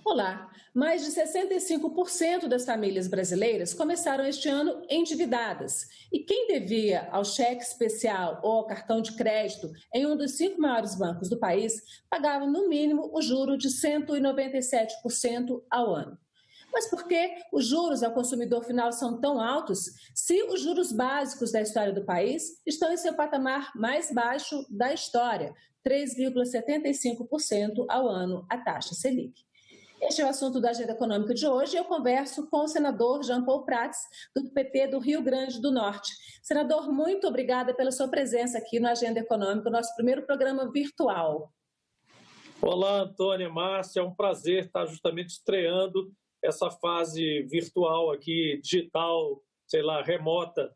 Olá, mais de 65% das famílias brasileiras começaram este ano endividadas. E quem devia ao cheque especial ou ao cartão de crédito em um dos cinco maiores bancos do país pagava, no mínimo, o juro de 197% ao ano. Mas por que os juros ao consumidor final são tão altos se os juros básicos da história do país estão em seu patamar mais baixo da história, 3,75% ao ano, a taxa Selic? Este é o assunto da Agenda Econômica de hoje. Eu converso com o senador Jean Paul Prats, do PT do Rio Grande do Norte. Senador, muito obrigada pela sua presença aqui no Agenda Econômica, nosso primeiro programa virtual. Olá, Antônia, Márcia, é um prazer estar justamente estreando essa fase virtual aqui, digital, remota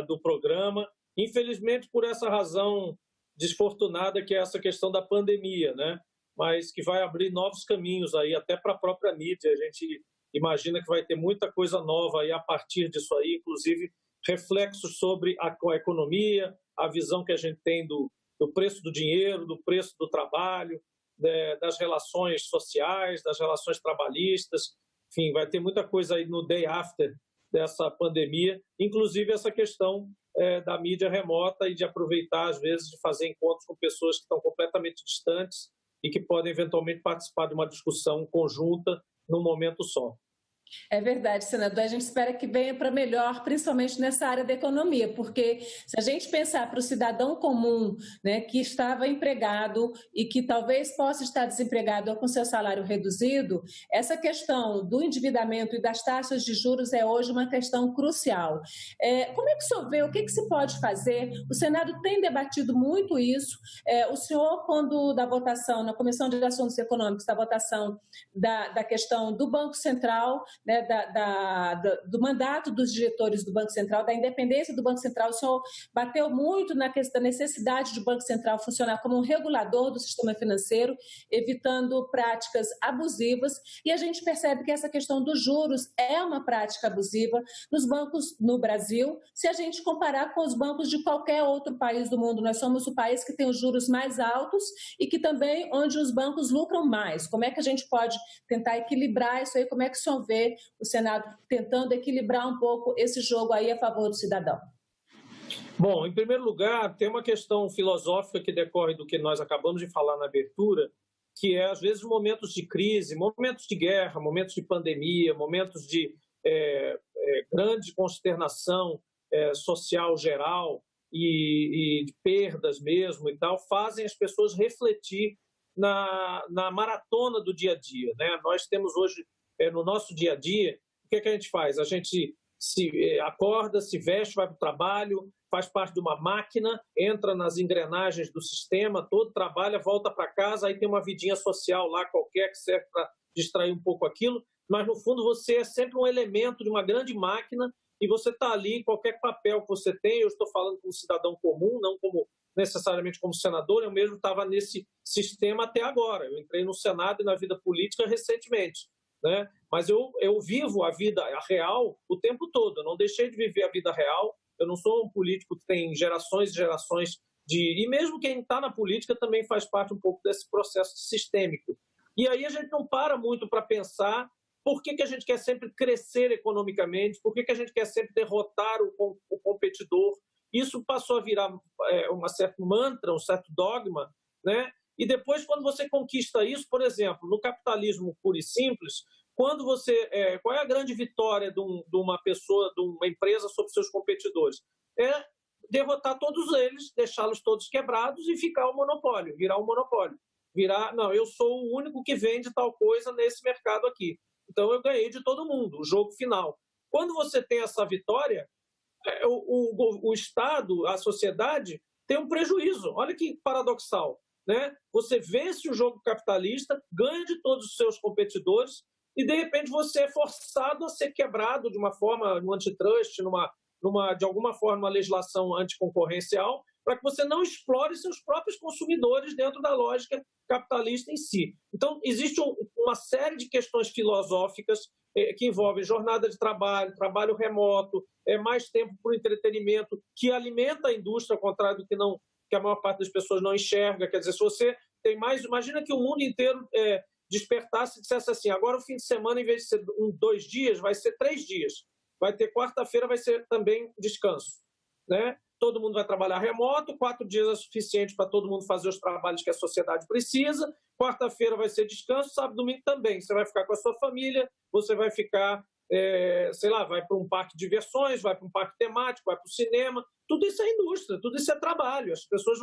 do programa. Infelizmente, por essa razão desfortunada que é essa questão da pandemia, né? Mas que vai abrir novos caminhos aí, até para a própria mídia. A gente imagina que vai ter muita coisa nova aí a partir disso aí, inclusive reflexos sobre a economia, a visão que a gente tem do preço do dinheiro, do preço do trabalho, das relações sociais, das relações trabalhistas. Enfim, vai ter muita coisa aí no day after dessa pandemia, inclusive essa questão da mídia remota e de aproveitar, às vezes, de fazer encontros com pessoas que estão completamente distantes e que podem eventualmente participar de uma discussão conjunta num momento só. É verdade, senador. A gente espera que venha para melhor, principalmente nessa área da economia, porque se a gente pensar para o cidadão comum, né, que estava empregado e que talvez possa estar desempregado ou com seu salário reduzido, essa questão do endividamento e das taxas de juros é hoje uma questão crucial. Como é que o senhor vê? O que se pode fazer? O Senado tem debatido muito isso. O senhor, quando da votação, na Comissão de Assuntos Econômicos, da votação da questão do Banco Central, né, do mandato dos diretores do Banco Central, da independência do Banco Central, o senhor bateu muito na questão da necessidade do Banco Central funcionar como um regulador do sistema financeiro, evitando práticas abusivas, e a gente percebe que essa questão dos juros é uma prática abusiva nos bancos no Brasil, se a gente comparar com os bancos de qualquer outro país do mundo. Nós somos o país que tem os juros mais altos e que também onde os bancos lucram mais. Como é que a gente pode tentar equilibrar isso aí? Como é que o senhor vê o Senado tentando equilibrar um pouco esse jogo aí a favor do cidadão? Bom, em primeiro lugar, tem uma questão filosófica que decorre do que nós acabamos de falar na abertura, que é, às vezes, momentos de crise, momentos de guerra, momentos de pandemia, momentos de grande consternação social geral e de perdas mesmo e tal, fazem as pessoas refletir na maratona do dia a dia, né? Nós temos hoje, no nosso dia a dia, o que é que a gente faz? A gente acorda, se veste, vai para o trabalho, faz parte de uma máquina, entra nas engrenagens do sistema, todo trabalha, volta para casa, aí tem uma vidinha social lá qualquer que serve para distrair um pouco aquilo, mas no fundo você é sempre um elemento de uma grande máquina e você está ali, qualquer papel que você tem, eu estou falando como cidadão comum, não como necessariamente como senador, eu mesmo estava nesse sistema até agora, eu entrei no Senado e na vida política recentemente, né? Mas eu vivo a vida real o tempo todo, eu não deixei de viver a vida real, eu não sou um político que tem gerações e gerações e mesmo quem está na política também faz parte um pouco desse processo sistêmico. E aí a gente não para muito para pensar por que a gente quer sempre crescer economicamente, por que a gente quer sempre derrotar o competidor. Isso passou a virar um certo mantra, um certo dogma, né? E depois, quando você conquista isso, por exemplo, no capitalismo puro e simples, quando qual é a grande vitória de uma pessoa, de uma empresa sobre seus competidores? É derrotar todos eles, deixá-los todos quebrados e ficar um monopólio, virar um monopólio. Não, eu sou o único que vende tal coisa nesse mercado aqui. Então eu ganhei de todo mundo, o jogo final. Quando você tem essa vitória, o Estado, a sociedade, tem um prejuízo. Olha que paradoxal, né? Você vence o jogo capitalista, ganha de todos os seus competidores e, de repente, você é forçado a ser quebrado de uma forma, no antitrust, de alguma forma, uma legislação anticoncorrencial, para que você não explore seus próprios consumidores dentro da lógica capitalista em si. Então, existe uma série de questões filosóficas que envolvem jornada de trabalho, trabalho remoto, mais tempo para o entretenimento, que alimenta a indústria, ao contrário do que a maior parte das pessoas não enxerga. Quer dizer, se você tem mais... Imagina que o mundo inteiro despertasse e dissesse assim, agora o fim de semana, em vez de ser 2 dias, vai ser 3 dias. Vai ter quarta-feira, vai ser também descanso, né? Todo mundo vai trabalhar remoto, 4 dias é suficiente para todo mundo fazer os trabalhos que a sociedade precisa, quarta-feira vai ser descanso, sábado e domingo também. Você vai ficar com a sua família, você vai ficar, sei lá, vai para um parque de diversões, vai para um parque temático, vai para o cinema. Tudo isso é indústria, tudo isso é trabalho. As pessoas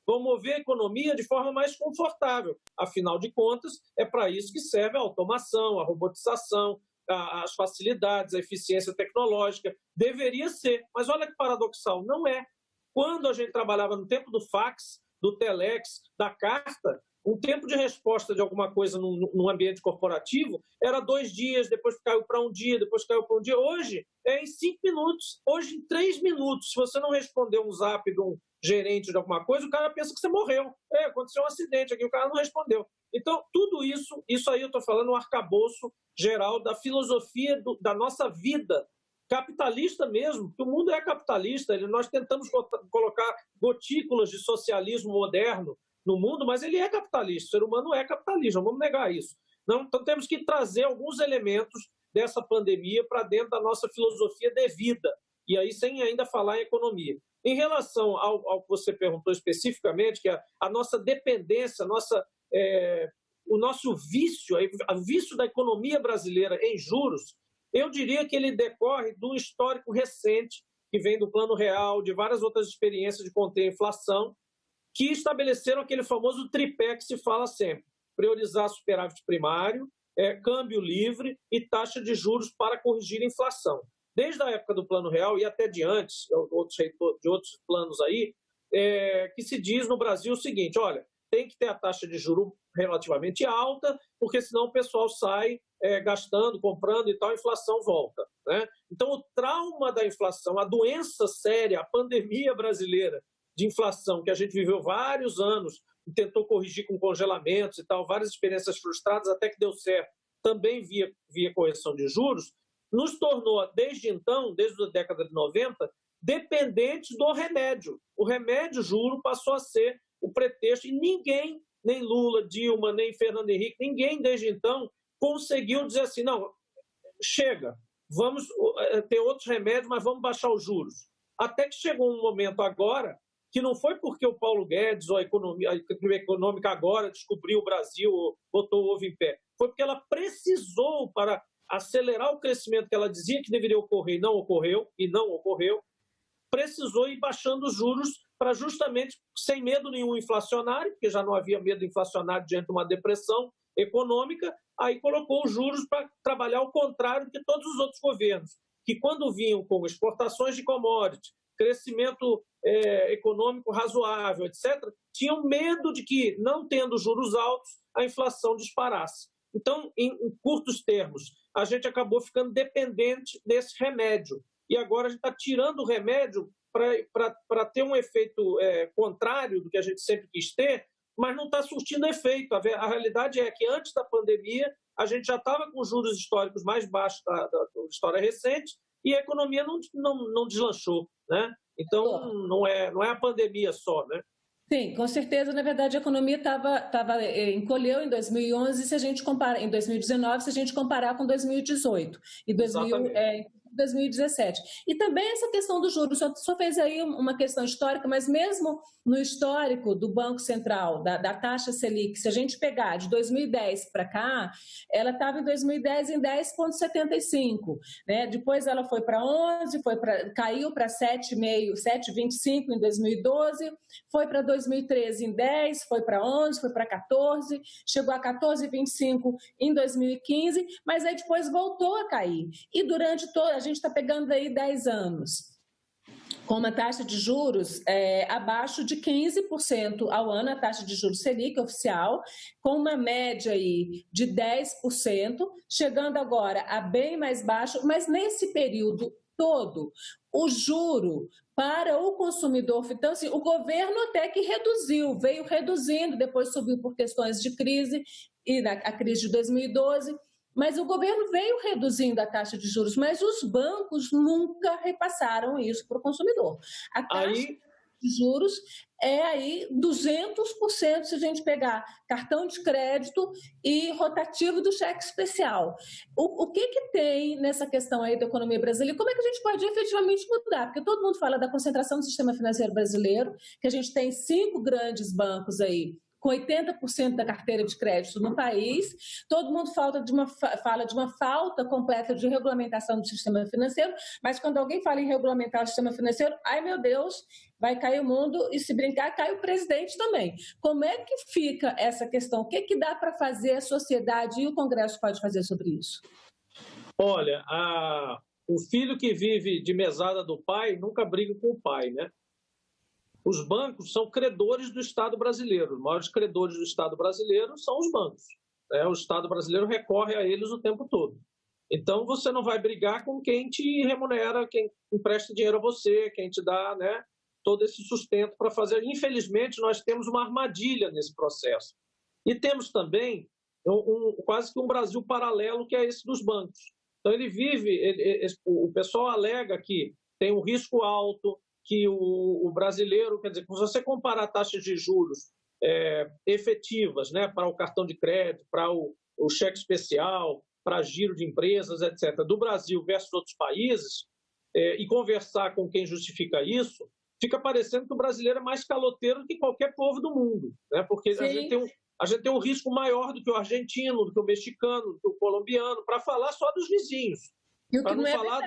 vão mover a economia de forma mais confortável. Afinal de contas, é para isso que serve a automação, a robotização, as facilidades, a eficiência tecnológica. Deveria ser, mas olha que paradoxal, não é. Quando a gente trabalhava no tempo do fax, do telex, da carta, um tempo de resposta de alguma coisa num ambiente corporativo era 2 dias, depois caiu para 1 dia, depois caiu para 1 dia. Hoje é em 5 minutos, hoje em 3 minutos. Se você não responder um zap de um gerente de alguma coisa, o cara pensa que você morreu. Aconteceu um acidente aqui, o cara não respondeu. Então, tudo isso aí eu estou falando um arcabouço geral da filosofia da nossa vida, capitalista mesmo, porque o mundo é capitalista, nós tentamos colocar gotículas de socialismo moderno no mundo, mas ele é capitalista, o ser humano é capitalista, não vamos negar isso. Não, então temos que trazer alguns elementos dessa pandemia para dentro da nossa filosofia de vida, e aí sem ainda falar em economia. Em relação ao que você perguntou especificamente, que é a nossa dependência, o nosso vício, o vício da economia brasileira em juros, eu diria que ele decorre do histórico recente, que vem do Plano Real, de várias outras experiências de conter a inflação, que estabeleceram aquele famoso tripé que se fala sempre: priorizar superávit primário, câmbio livre e taxa de juros para corrigir a inflação. Desde a época do Plano Real e até de antes, de outros planos aí, que se diz no Brasil o seguinte: olha, tem que ter a taxa de juros relativamente alta, porque senão o pessoal sai gastando, comprando e tal, a inflação volta, né? Então, o trauma da inflação, a doença séria, a pandemia brasileira de inflação, que a gente viveu vários anos e tentou corrigir com congelamentos e tal, várias experiências frustradas, até que deu certo, também via correção de juros, nos tornou, desde então, desde a década de 90, dependentes do remédio. O remédio juro passou a ser o pretexto, e ninguém, nem Lula, Dilma, nem Fernando Henrique, ninguém desde então conseguiu dizer assim, não, chega, vamos ter outros remédios, mas vamos baixar os juros. Até que chegou um momento agora, que não foi porque o Paulo Guedes ou a economia econômica agora descobriu o Brasil, botou o ovo em pé, foi porque ela precisou, para acelerar o crescimento que ela dizia que deveria ocorrer e não ocorreu, precisou ir baixando os juros para justamente, sem medo nenhum inflacionário, porque já não havia medo inflacionário diante de uma depressão econômica, aí colocou os juros para trabalhar ao contrário de todos os outros governos, que quando vinham com exportações de commodities, crescimento econômico razoável, etc., tinham medo de que, não tendo juros altos, a inflação disparasse. Então, em curtos termos, a gente acabou ficando dependente desse remédio. E agora a gente está tirando o remédio para ter um efeito contrário do que a gente sempre quis ter, mas não está surtindo efeito. A realidade é que antes da pandemia a gente já estava com juros históricos mais baixos da história recente e a economia não deslanchou, né? Então não é a pandemia só, né? Sim, com certeza. Na verdade, a economia encolheu em 2011, se a gente compara, em 2019, se a gente comparar com 2018 e 2017. E também essa questão do juros, o senhor fez aí uma questão histórica, mas mesmo no histórico do Banco Central, da taxa Selic, se a gente pegar de 2010 para cá, ela estava em 2010 em 10,75, né? Depois ela foi para 11, caiu para 7,5, 7,25 em 2012, foi para 2013 em 10, foi para 11, foi para 14, chegou a 14,25 em 2015, mas aí depois voltou a cair. E durante a gente está pegando aí 10 anos, com uma taxa de juros abaixo de 15% ao ano, a taxa de juros Selic oficial, com uma média aí de 10%, chegando agora a bem mais baixo, mas nesse período todo, o juro para o consumidor, então assim, o governo até que veio reduzindo, depois subiu por questões de crise, e a crise de 2012, mas o governo veio reduzindo a taxa de juros, mas os bancos nunca repassaram isso para o consumidor. de juros é aí 200% se a gente pegar cartão de crédito e rotativo do cheque especial. O que tem nessa questão aí da economia brasileira? Como é que a gente pode efetivamente mudar? Porque todo mundo fala da concentração do sistema financeiro brasileiro, que a gente tem 5 grandes bancos aí, com 80% da carteira de crédito no país. Todo mundo fala de uma falta completa de regulamentação do sistema financeiro, mas quando alguém fala em regulamentar o sistema financeiro, ai meu Deus, vai cair o mundo e, se brincar, cai o presidente também. Como é que fica essa questão? O que dá para fazer a sociedade e o Congresso pode fazer sobre isso? Olha, o filho que vive de mesada do pai nunca briga com o pai, né? Os bancos são credores do Estado brasileiro. Os maiores credores do Estado brasileiro são os bancos. O Estado brasileiro recorre a eles o tempo todo. Então, você não vai brigar com quem te remunera, quem empresta dinheiro a você, quem te dá, né, todo esse sustento para fazer. Infelizmente, nós temos uma armadilha nesse processo. E temos também quase que um Brasil paralelo, que é esse dos bancos. Então, o pessoal alega que tem um risco alto, que o brasileiro, quer dizer, se você comparar taxas de juros efetivas, né, para o cartão de crédito, para o cheque especial, para giro de empresas, etc., do Brasil versus outros países, e conversar com quem justifica isso, fica parecendo que o brasileiro é mais caloteiro do que qualquer povo do mundo, né, porque a gente tem um risco maior do que o argentino, do que o mexicano, do que o colombiano, para falar só dos vizinhos. Para não falar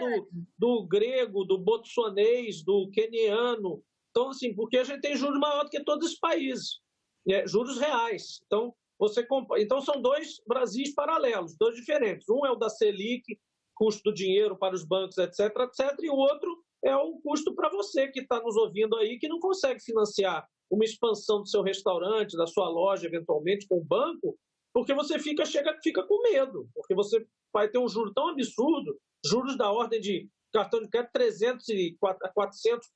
do grego, do botsuanês, do queniano. Então, assim, porque a gente tem juros maior do que todos os países, juros reais. Então, são 2 Brasis paralelos, 2 diferentes. Um é o da Selic, custo do dinheiro para os bancos, etc., etc., e o outro é o custo para você que está nos ouvindo aí, que não consegue financiar uma expansão do seu restaurante, da sua loja, eventualmente, com o banco, porque você fica com medo, porque você vai ter um juro tão absurdo, juros da ordem de cartão de crédito 300% e 400%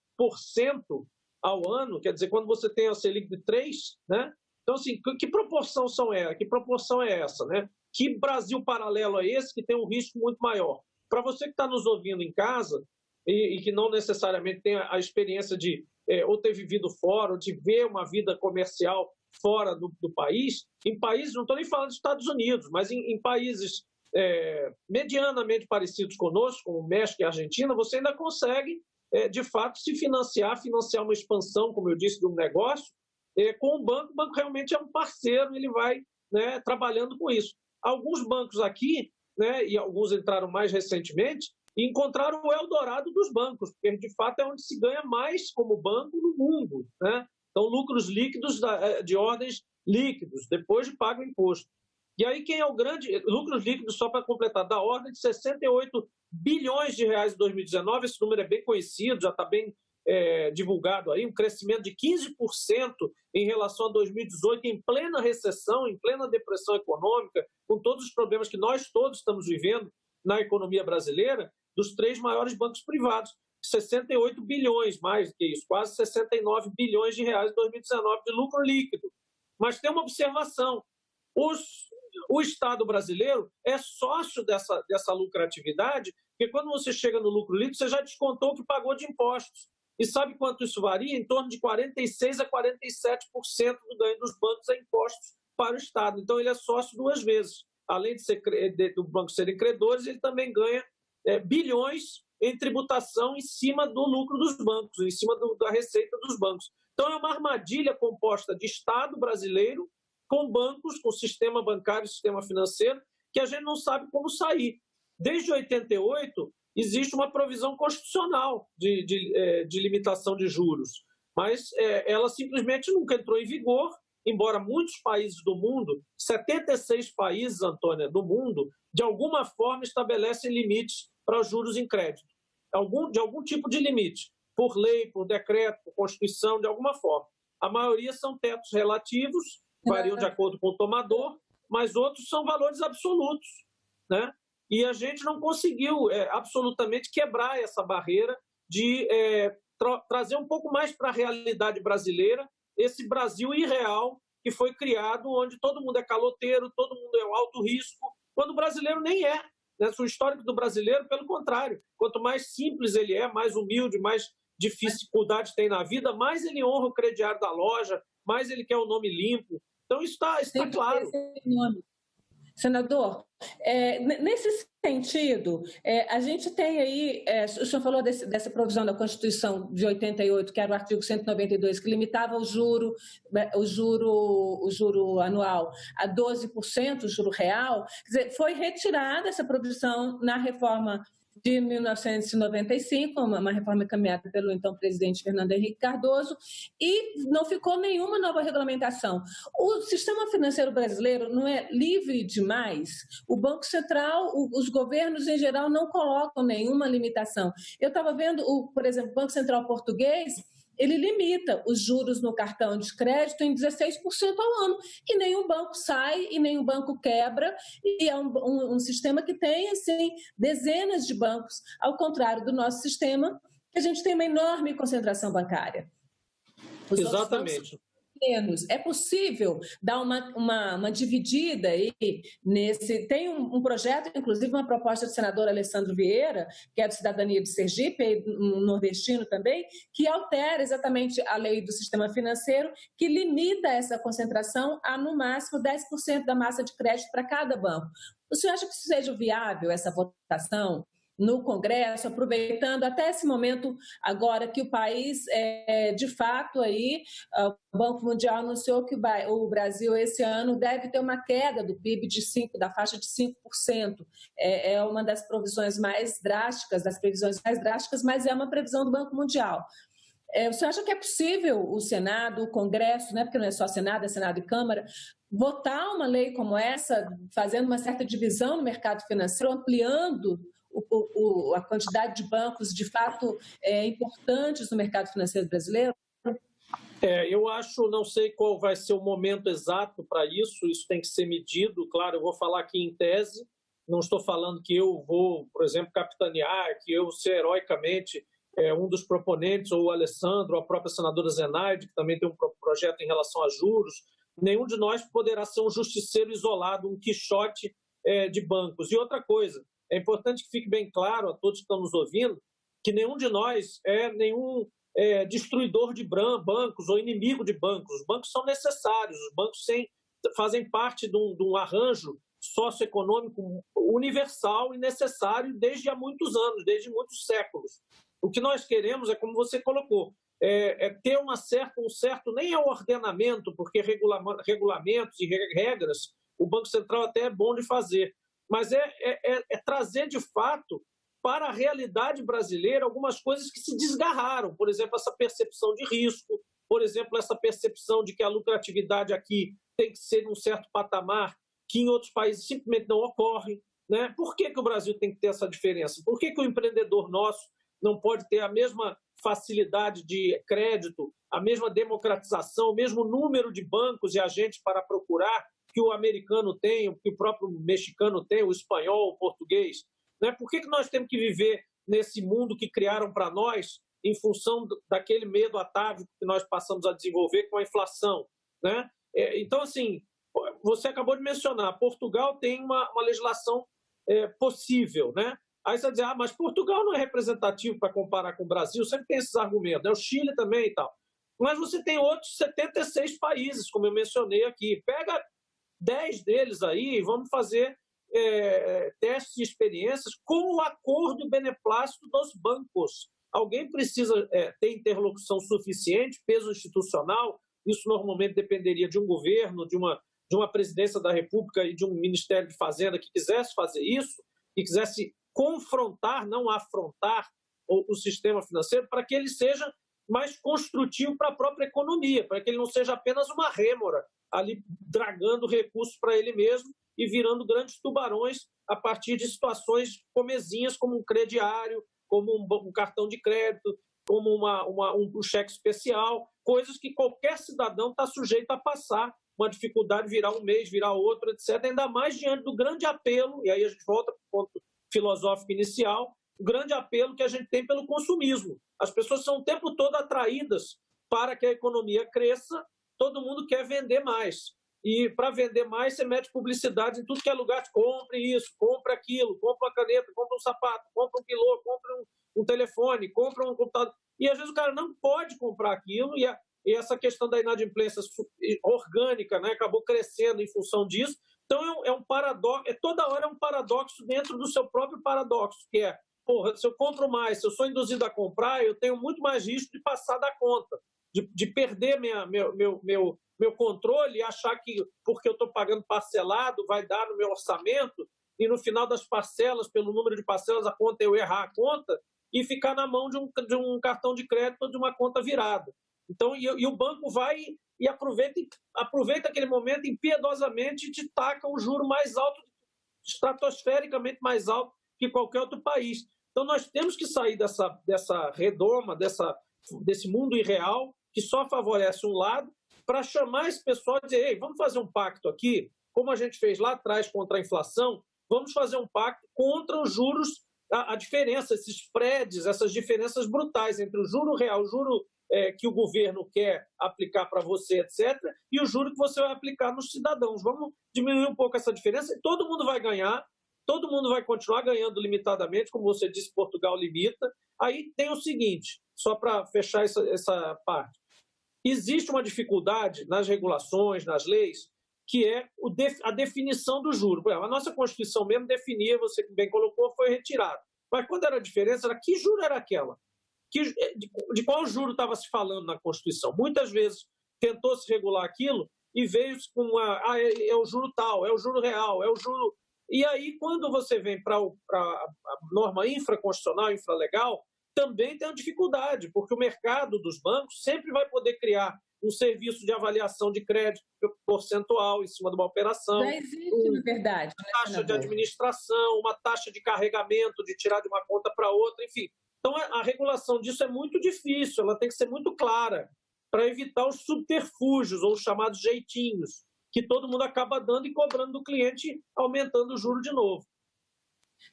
ao ano, quer dizer, quando você tem a Selic de 3%, né? Então, assim, que proporção é essa, né? Que Brasil paralelo é esse que tem um risco muito maior? Para você que está nos ouvindo em casa e que não necessariamente tem a experiência de ou ter vivido fora, ou de ver uma vida comercial fora do país, em países, não estou nem falando dos Estados Unidos, mas em países medianamente parecidos conosco, como México e Argentina, você ainda consegue, de fato, se financiar uma expansão, como eu disse, de um negócio, com o banco realmente é um parceiro, ele vai, né, trabalhando com isso. Alguns bancos aqui, né, e alguns entraram mais recentemente, encontraram o Eldorado dos bancos, porque de fato é onde se ganha mais como banco no mundo, né? Então, lucros líquidos de ordens líquidos, depois de pago o imposto. E aí, quem é o grande... Lucros líquidos, só para completar, da ordem de 68 bilhões de reais em 2019, esse número é bem conhecido, já está bem divulgado aí, um crescimento de 15% em relação a 2018, em plena recessão, em plena depressão econômica, com todos os problemas que nós todos estamos vivendo na economia brasileira, dos 3 maiores bancos privados. 68 bilhões, mais do que isso, quase 69 bilhões de reais em 2019 de lucro líquido. Mas tem uma observação, o Estado brasileiro é sócio dessa lucratividade, porque quando você chega no lucro líquido, você já descontou o que pagou de impostos. E sabe quanto isso varia? Em torno de 46% a 47% do ganho dos bancos é impostos para o Estado. Então, ele é sócio 2 vezes. Além do banco serem credores, ele também ganha bilhões em tributação em cima do lucro dos bancos, em cima da receita dos bancos. Então, é uma armadilha composta de Estado brasileiro com bancos, com sistema bancário, sistema financeiro, que a gente não sabe como sair. Desde 88, existe uma provisão constitucional de limitação de juros, mas ela simplesmente nunca entrou em vigor, embora muitos países do mundo, 76 países, Antônia, do mundo, de alguma forma estabelecem limites para os juros em crédito, de algum tipo de limite, por lei, por decreto, por Constituição, de alguma forma. A maioria são tetos relativos, variam de acordo com o tomador, mas outros são valores absolutos, né? E a gente não conseguiu absolutamente quebrar essa barreira de trazer um pouco mais para a realidade brasileira esse Brasil irreal que foi criado, onde todo mundo é caloteiro, todo mundo é um alto risco, quando o brasileiro nem é. Né? O histórico do brasileiro, pelo contrário, quanto mais simples ele é, mais humilde, mais dificuldade tem na vida, mais ele honra o crediário da loja, mais ele quer o nome limpo. Então, isso está claro. Senador, nesse sentido, a gente tem aí, o senhor falou dessa provisão da Constituição de 88, que era o artigo 192, que limitava o juro anual a 12%, o juro real. Quer dizer, foi retirada essa provisão na reforma de 1995, uma reforma encaminhada pelo então presidente Fernando Henrique Cardoso, e não ficou nenhuma nova regulamentação. O sistema financeiro brasileiro não é livre demais? O Banco Central, os governos em geral não colocam nenhuma limitação. Eu estava vendo, por exemplo, o Banco Central português, ele limita os juros no cartão de crédito em 16% ao ano, que nenhum banco sai e nenhum banco quebra, e é um sistema que tem, assim, dezenas de bancos, ao contrário do nosso sistema, que a gente tem uma enorme concentração bancária. Exatamente. É possível dar uma dividida aí nesse... Tem um projeto, inclusive uma proposta do senador Alessandro Vieira, que é de Cidadania de Sergipe, um nordestino também, que altera exatamente a lei do sistema financeiro, que limita essa concentração a, no máximo, 10% da massa de crédito para cada banco. O senhor acha que isso seja viável, essa votação no Congresso, aproveitando até esse momento agora que o país, de fato, aí, o Banco Mundial anunciou que o Brasil esse ano deve ter uma queda do PIB da faixa de 5%. É uma das previsões mais drásticas, mas é uma previsão do Banco Mundial. Você acha que é possível o Senado, o Congresso, né, porque não é só Senado, é Senado e Câmara, votar uma lei como essa, fazendo uma certa divisão no mercado financeiro, ampliando a quantidade de bancos de fato importantes no mercado financeiro brasileiro? Eu acho, não sei qual vai ser o momento exato para isso tem que ser medido. Claro, eu vou falar aqui em tese, não estou falando que eu vou, por exemplo, capitanear, que eu ser heroicamente um dos proponentes, ou o Alessandro, ou a própria senadora Zenaide, que também tem um projeto em relação a juros. Nenhum de nós poderá ser um justiceiro isolado, um quixote de bancos. E outra coisa, é importante que fique bem claro a todos que estão nos ouvindo que nenhum de nós é nenhum destruidor de bancos ou inimigo de bancos. Os bancos são necessários, os bancos fazem parte de um arranjo socioeconômico universal e necessário desde há muitos anos, desde muitos séculos. O que nós queremos é, como você colocou, ter um certo, nem é um ordenamento, porque regulamentos e regras o Banco Central até é bom de fazer, mas é trazer de fato para a realidade brasileira algumas coisas que se desgarraram. Por exemplo, essa percepção de risco, por exemplo, essa percepção de que a lucratividade aqui tem que ser em um certo patamar que em outros países simplesmente não ocorre, né? Por que o Brasil tem que ter essa diferença? Por que o empreendedor nosso não pode ter a mesma facilidade de crédito, a mesma democratização, o mesmo número de bancos e agentes para procurar que o americano tem, que o próprio mexicano tem, o espanhol, o português? Né? Por que nós temos que viver nesse mundo que criaram para nós em função daquele medo atávico que nós passamos a desenvolver com a inflação? Né? Então, assim, você acabou de mencionar, Portugal tem uma legislação possível, né? Aí você vai dizer, mas Portugal não é representativo para comparar com o Brasil, sempre tem esses argumentos, né? O Chile também e tal. Mas você tem outros 76 países, como eu mencionei aqui. Pega 10 deles aí e vamos fazer testes e experiências com o acordo e beneplácito dos bancos. Alguém precisa ter interlocução suficiente, peso institucional, isso normalmente dependeria de um governo, de uma presidência da República e de um Ministério de Fazenda que quisesse fazer isso, que quisesse confrontar, não afrontar o sistema financeiro, para que ele seja mais construtivo para a própria economia, para que ele não seja apenas uma rêmora ali dragando recursos para ele mesmo e virando grandes tubarões a partir de situações comezinhas como um crediário, como um cartão de crédito, como um cheque especial, coisas que qualquer cidadão está sujeito a passar, uma dificuldade virar um mês, virar outro, etc. Ainda mais diante do grande apelo, e aí a gente volta para o ponto filosófico inicial, o grande apelo que a gente tem pelo consumismo. As pessoas são o tempo todo atraídas para que a economia cresça, todo mundo quer vender mais. E para vender mais, você mete publicidade em tudo que é lugar. Compre isso, compre aquilo, compre uma caneta, compre um sapato, compre um pilô, compre um telefone, compre um computador. e às vezes o cara não pode comprar aquilo, e essa questão da inadimplência orgânica, né, acabou crescendo em função disso. Então é um paradoxo, toda hora é um paradoxo dentro do seu próprio paradoxo, que é, porra, se eu compro mais, se eu sou induzido a comprar, eu tenho muito mais risco de passar da conta, de perder meu controle e achar que, porque eu estou pagando parcelado, vai dar no meu orçamento, e no final das parcelas, pelo número de parcelas, a conta eu errar a conta e ficar na mão de um cartão de crédito ou de uma conta virada. Então, e o banco vai e aproveita aquele momento impiedosamente e te taca um juro mais alto, estratosfericamente mais alto que qualquer outro país. Então, nós temos que sair dessa redoma, desse mundo irreal, que só favorece um lado, para chamar esse pessoal e dizer, ei, vamos fazer um pacto aqui, como a gente fez lá atrás contra a inflação, vamos fazer um pacto contra os juros, a diferença, esses spreads, essas diferenças brutais entre o juro real, o juro que o governo quer aplicar para você, etc., e o juro que você vai aplicar nos cidadãos. Vamos diminuir um pouco essa diferença e todo mundo vai ganhar, todo mundo vai continuar ganhando limitadamente, como você disse, Portugal limita. Aí tem o seguinte, só para fechar essa parte, existe uma dificuldade nas regulações, nas leis, que é a definição do juro. A nossa Constituição mesmo definia, você bem colocou, foi retirado. Mas quando era a diferença, era que juro era aquela? De qual juro estava se falando na Constituição? Muitas vezes tentou se regular aquilo e veio com é o juro tal, é o juro real, é o juro... E aí, quando você vem para a norma infraconstitucional, infralegal, também tem uma dificuldade, porque o mercado dos bancos sempre vai poder criar um serviço de avaliação de crédito percentual em cima de uma operação. Já existe, na verdade. Uma taxa de administração, uma taxa de carregamento, de tirar de uma conta para outra, enfim. Então, a regulação disso é muito difícil, ela tem que ser muito clara para evitar os subterfúgios ou os chamados jeitinhos, que todo mundo acaba dando e cobrando do cliente, aumentando o juro de novo.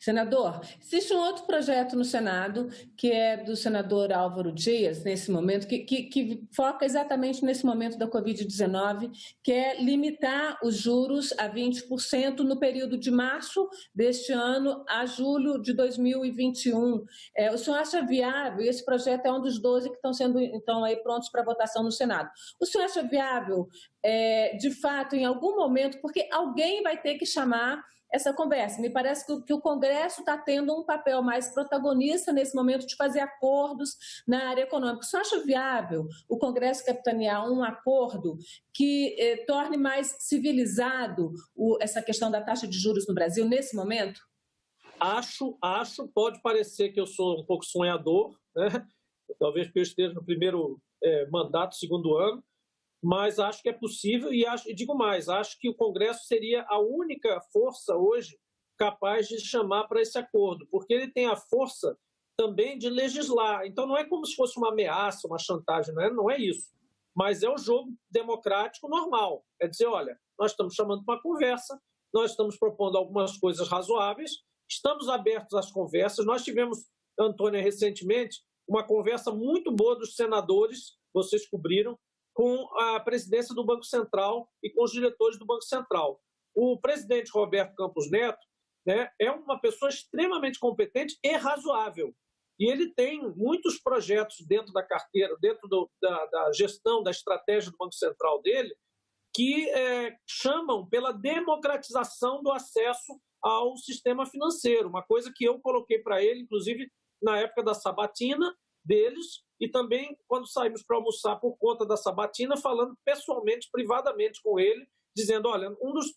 Senador, existe um outro projeto no Senado, que é do senador Álvaro Dias, nesse momento, que foca exatamente nesse momento da Covid-19, que é limitar os juros a 20% no período de março deste ano a julho de 2021. O senhor acha viável, esse projeto é um dos 12 que estão aí prontos para votação no Senado, o senhor acha viável, de fato, em algum momento, porque alguém vai ter que chamar essa conversa? Me parece que o Congresso está tendo um papel mais protagonista nesse momento de fazer acordos na área econômica. Você acha viável o Congresso capitanear um acordo que torne mais civilizado essa questão da taxa de juros no Brasil nesse momento? Acho, pode parecer que eu sou um pouco sonhador, né? Talvez porque eu esteja no primeiro mandato, segundo ano, mas acho que é possível e digo mais, acho que o Congresso seria a única força hoje capaz de chamar para esse acordo, porque ele tem a força também de legislar. Então não é como se fosse uma ameaça, uma chantagem, não é isso, mas é o jogo democrático normal. É dizer, olha, nós estamos chamando para uma conversa, nós estamos propondo algumas coisas razoáveis, estamos abertos às conversas. Nós tivemos, Antônia, recentemente, uma conversa muito boa dos senadores, vocês cobriram, com a presidência do Banco Central e com os diretores do Banco Central. O presidente Roberto Campos Neto, né, é uma pessoa extremamente competente e razoável. E ele tem muitos projetos dentro da carteira, dentro da gestão, da estratégia do Banco Central dele, que chamam pela democratização do acesso ao sistema financeiro, uma coisa que eu coloquei para ele, inclusive, na época da sabatina deles, e também quando saímos para almoçar por conta da sabatina, falando pessoalmente, privadamente com ele, dizendo, olha, um dos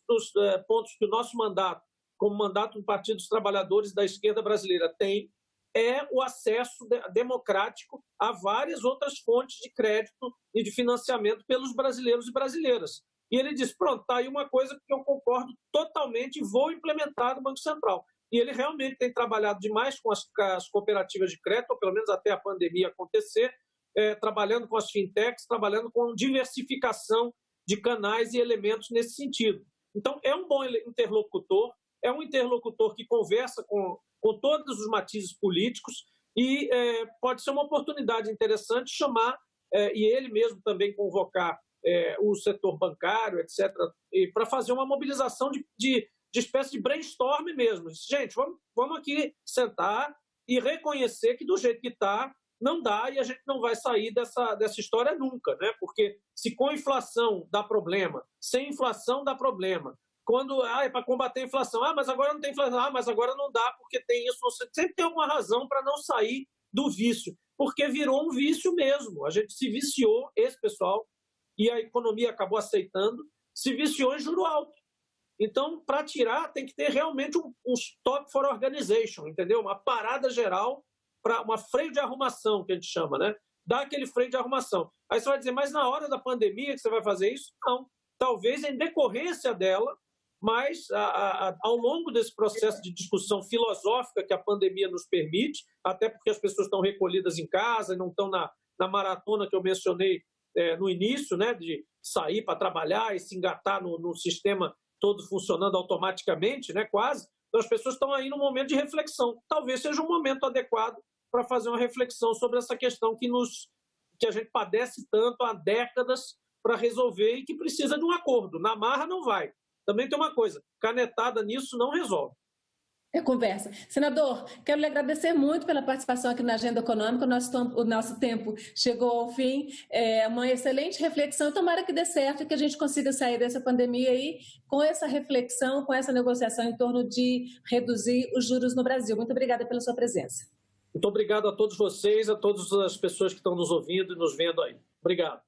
pontos que o nosso mandato, como mandato do Partido dos Trabalhadores da Esquerda Brasileira tem, é o acesso democrático a várias outras fontes de crédito e de financiamento pelos brasileiros e brasileiras. E ele disse, pronto, está aí uma coisa que eu concordo totalmente e vou implementar no Banco Central. E ele realmente tem trabalhado demais com as cooperativas de crédito, ou pelo menos até a pandemia acontecer, trabalhando com as fintechs, trabalhando com diversificação de canais e elementos nesse sentido. Então, é um bom interlocutor, é um interlocutor que conversa com todos os matizes políticos e pode ser uma oportunidade interessante chamar, e ele mesmo também convocar o setor bancário, etc., para fazer uma mobilização de espécie de brainstorm mesmo. Gente, vamos aqui sentar e reconhecer que do jeito que está, não dá e a gente não vai sair dessa história nunca, né? Porque se com inflação dá problema, sem inflação dá problema. Quando é para combater a inflação, mas agora não tem inflação, mas agora não dá porque tem isso. Você sempre tem alguma razão para não sair do vício, porque virou um vício mesmo. A gente se viciou, esse pessoal, e a economia acabou aceitando, se viciou em juro alto. Então, para tirar, tem que ter realmente um stop for organization, entendeu? Uma parada geral, para uma freio de arrumação, que a gente chama, né? Dá aquele freio de arrumação. Aí você vai dizer, mas na hora da pandemia que você vai fazer isso? Não. Talvez em decorrência dela, mas ao longo desse processo de discussão filosófica que a pandemia nos permite, até porque as pessoas estão recolhidas em casa e não estão na maratona que eu mencionei no início, né, de sair para trabalhar e se engatar no sistema todo funcionando automaticamente, né, quase. Então as pessoas estão aí num momento de reflexão. Talvez seja um momento adequado para fazer uma reflexão sobre essa questão que a gente padece tanto há décadas para resolver e que precisa de um acordo. Na marra não vai. Também tem uma coisa, canetada nisso não resolve. É conversa. Senador, quero lhe agradecer muito pela participação aqui na Agenda Econômica. O nosso tempo chegou ao fim. É uma excelente reflexão. Tomara que dê certo e que a gente consiga sair dessa pandemia aí com essa reflexão, com essa negociação em torno de reduzir os juros no Brasil. Muito obrigada pela sua presença. Muito obrigado a todos vocês, a todas as pessoas que estão nos ouvindo e nos vendo aí. Obrigado.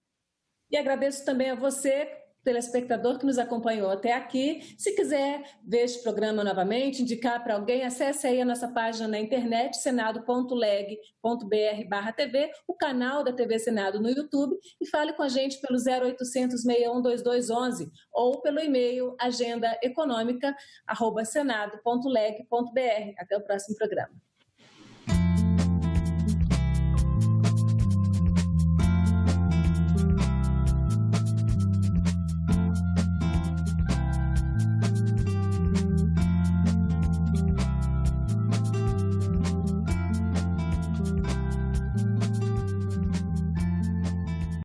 E agradeço também a você, telespectador que nos acompanhou até aqui. Se quiser ver este programa novamente, indicar para alguém, acesse aí a nossa página na internet, senado.leg.br/TV, o canal da TV Senado no YouTube, e fale com a gente pelo 0800 61 2211 ou pelo e-mail agendaeconomica@senado.leg.br. Até o próximo programa.